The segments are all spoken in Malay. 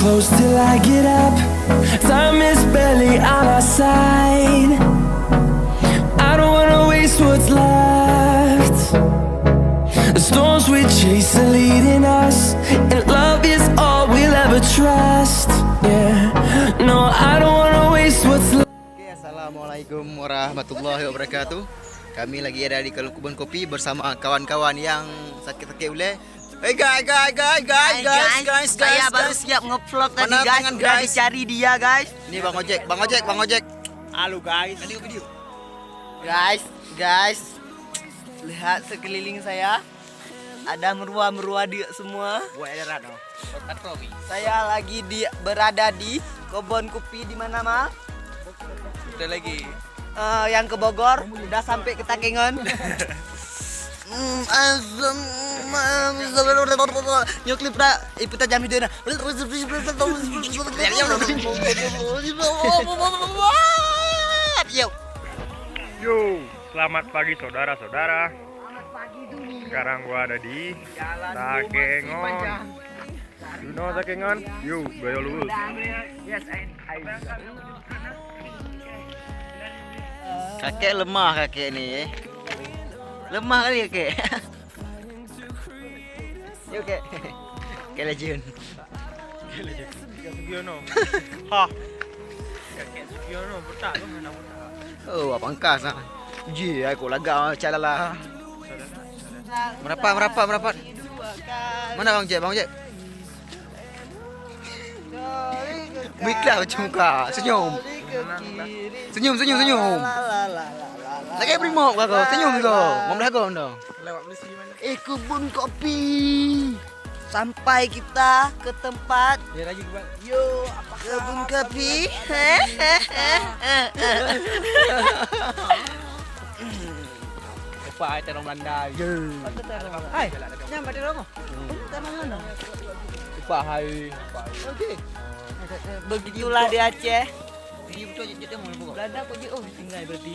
close till I get up. Time is barely on our side. I don't wanna waste what's left. The storms we chase are leading us, and love is all we'll ever trust. Yeah, no, I don't wanna waste what's left. Oke, assalamualaikum warahmatullahi wabarakatuh. Kami lagi ada di Kebun Kopi bersama kawan-kawan yang sakit-sakit boleh. Hey guys. Saya baru siap nge-vlog tadi guys. Udah dicari dia guys. Ini Bang Ojek. Halo guys. Tadi video. Guys. Lihat sekeliling saya. Ada merua-merua dia semua. Buat ada no. Saya lagi berada di Kebun Kopi di mana mah? Udah lagi. Yang ke Bogor. Udah sampai ke Takengon. Nyuklip dah iputa jam itu. Yo, selamat pagi saudara-saudara. Sekarang gua ada di Takengon. You know Takengon? Yo, bayo lu. Yes, I Kakek lemah kakek ni. Lemah kali kakek. Yo kakek. Kakek legend. Sugiono. Ha. Kakek Sugiono betak tu mana betak. Oh, apa angkas ah. Ji, aku lagak calala. Merapat. Mana Bang Jack? Baiklah macam muka. Senyum. Lagi beri mok kau. Senyum kau. Mau belakang dah. Lewat Malaysia mana? Kebun Kopi. Sampai kita ke tempat. Dia lagi buat. Yo, Kebun Kopi. Apa ai terong Belanda. Hai, nyampe di rumah. Tanah mana? Apa hai? Okey. Begitulah di Aceh. Ini betul je dia mau buka. Belanda kok je tinggal berarti.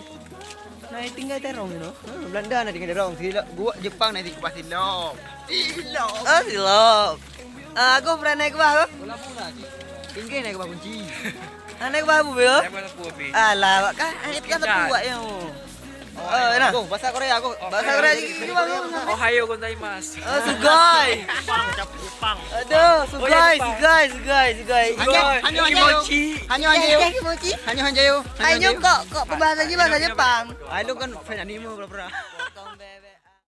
Nah, tinggal terong you know. Belanda nak tinggal terong. Silap gua Jepang nanti ku pasti lok. Oh, silap. Aku pernah naik ke bawah. Bola pula. Tinggi naik ke kunci. Naik ke bawah bu. Mana Kopi? Alah, kan itu kan buat yo. Nah. Aku bahasa Korea aku. Bahasa Korea gitu bang. Ohayo gozaimasu. Sugoi. Jepang. Aduh, sugoi. Hanyo. Kok bahasa Jepang? Lu kan fan anime pura-pura.